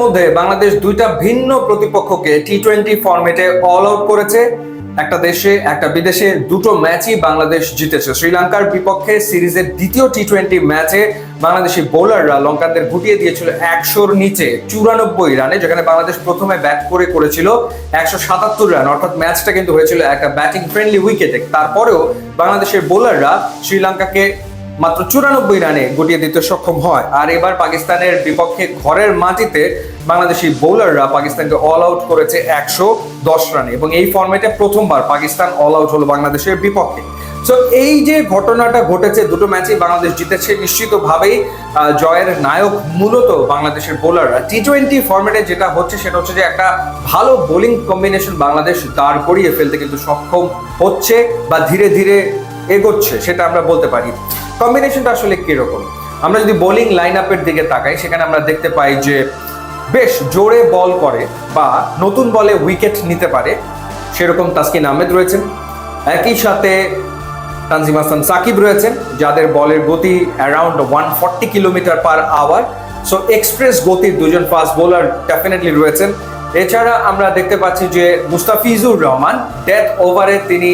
মধ্যে বাংলাদেশ দুইটা ভিন্ন প্রতিপক্ষকে টি-20 ফরম্যাটে অল আউট করেছে। একটা দেশে একটা বিদেশে দুটো ম্যাচই বাংলাদেশ জিতেছে। শ্রীলঙ্কার বিপক্ষে সিরিজের দ্বিতীয় টি-20 ম্যাচে বাংলাদেশি বোলাররা লঙ্কানদের গুটিয়ে দিয়েছিল 100-র নিচে 94 রানে, যেখানে বাংলাদেশ প্রথমে ব্যাট করেছিল 177 রান, অর্থাৎ ম্যাচটা কিন্তু হয়েছিল একটা ব্যাটিং ফ্রেন্ডলি উইকেটে। তারপরেও বাংলাদেশের বোলাররা শ্রীলঙ্কাকে মাত্র 94 রানে গুটিয়ে দিতে সক্ষম হয়। আর এবার পাকিস্তানের বিপক্ষে ঘরের মাটিতে বাংলাদেশি বোলাররা পাকিস্তানকে অল আউট করেছে 110 রানে, এবং এই ফরম্যাটে প্রথমবার পাকিস্তান অল আউট হলো বাংলাদেশের বিপক্ষে। সো এই যে ঘটনাটা ঘটেছে, দুটো ম্যাচেই বাংলাদেশ জিতেছে, নিশ্চিতভাবেই জয়ের নায়ক মূলত বাংলাদেশের বোলাররা। টি-20 ফরম্যাটে যেটা হচ্ছে সেটা হচ্ছে যে একটা ভালো বোলিং কম্বিনেশন বাংলাদেশ দাঁড় করিয়ে ফেলতে কিন্তু সক্ষম হচ্ছে বা ধীরে ধীরে এগোচ্ছে, সেটা আমরা বলতে পারি। কম্বিনেশনটা আসলে কিরকম, আমরা যদি বোলিং লাইন আপের দিকে তাকাই, সেখানে আমরা দেখতে পাই যে বেশ জোরে বল করে বা নতুন বলে উইকেট নিতে পারে সেরকম তাসকিন আহমেদ রয়েছেন। একই সাথে তানজিম হাসান সাকিব রয়েছেন, যাদের বলের গতি around 140 kilometre per hour. So express গতির দুজন ফাস্ট বোলার ডেফিনেটলি রয়েছেন। এছাড়া আমরা দেখতে পাচ্ছি যে মুস্তাফিজুর রহমান ডেথ ওভারে তিনি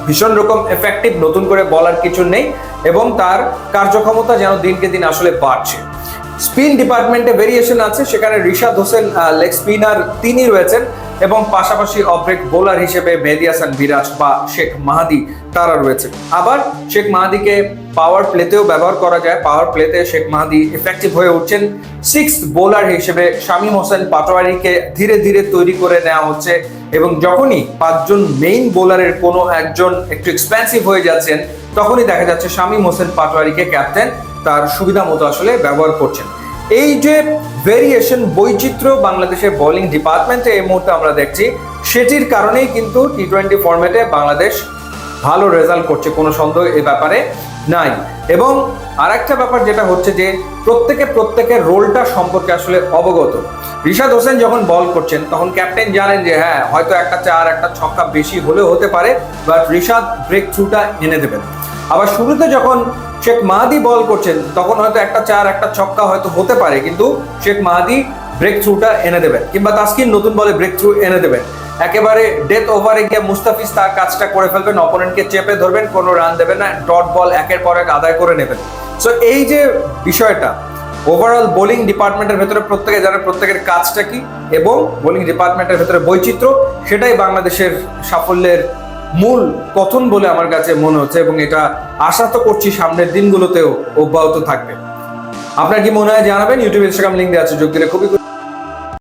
ভীষণ রকম এফেক্টিভ, নতুন করে বলার কিছু নেই, এবং তার কার্যক্ষমতা যেন দিনকে দিন আসলে বাড়ছে। স্পিন ডিপার্টমেন্টে ভেরিয়েশন আছে, সেখানে রিশাদ হোসেন লেগ স্পিনার তিনি রয়েছেন, এবং পাশাপাশি অফ ব্রেক বোলার হিসেবে মেহেদী হাসান মিরাজ বা শেখ মাহাদি তারা রয়েছে। আবার শেখ মাহাদিকে পাওয়ার প্লেতেও ব্যবহার করা যায়, পাওয়ার প্লেতে শেখ মাহাদি এফেক্টিভ হয়ে উঠছেন। সিক্সথ বোলার হিসেবে শামীম হোসেন পাটোয়ারিকে ধীরে ধীরে তৈরি করে নেওয়া হচ্ছে, এবং যখনই পাঁচজন মেইন বোলারের কোনো একজন একটু এক্সপেন্সিভ হয়ে যাচ্ছেন, তখনই দেখা যাচ্ছে শামীম হোসেন পাটোয়ারিকে ক্যাপ্টেন তার সুবিধা মতো আসলে ব্যবহার করছেন। এই যে ভেরিয়েশন, বৈচিত্র্য বাংলাদেশের বোলিং ডিপার্টমেন্টে এই মুহূর্তে আমরা দেখছি, সেটির কারণেই কিন্তু টি-20 ফরম্যাটে বাংলাদেশ ভালো রেজাল্ট করছে, কোনো সন্দেহ এই ব্যাপারে নাই। এবং আরেকটা ব্যাপার যেটা হচ্ছে যে প্রত্যেকের রোলটা সম্পর্কে আসলে অবগত। রিশাদ হোসেন যখন বল করছেন তখন ক্যাপ্টেন জানেন যে হ্যাঁ, হয়তো একটা চার একটা ছক্কা বেশি হলেও হতে পারে, বাট রিশাদ ব্রেক থ্রুটা এনে দেবেন। আবার শুরুতে যখন শেখ মাহাদি বল করছেন তখন হয়তো একটা চার একটা ছক্কা হয়তো হতে পারে, কিন্তু শেখ মাহাদি ব্রেক থ্রুটা এনে দেবেন, কিংবা তাসকিন নতুন বলে ব্রেক থ্রু এনে দেবেন। একেবারে ডেথ ওভারে গিয়ে মুস্তাফিজ তার কাজটা করে ফেলবেন, অপোনেন্টকে চেপে ধরবেন, কোনো রান দেবেন না, ডট বল একের পর এক আদায় করে নেবেন। সো এই যে বিষয়টা, ওভারঅল বোলিং ডিপার্টমেন্টের ভেতরে প্রত্যেকে জানে প্রত্যেকের কাজটা কি, এবং বোলিং ডিপার্টমেন্টের ভেতরে বৈচিত্র্য, সেটাই বাংলাদেশের সাফল্যের মূল কথন বলে আমার কাছে মনে হচ্ছে, এবং এটা আশা তো করছি সামনের দিনগুলোতেও অব্যাহত থাকবে। আপনার কি মনে হয় জানাবেন, ইউটিউব ইনস্টাগ্রাম লিঙ্ক দেওয়া আছে, যোগ দিলে খুবই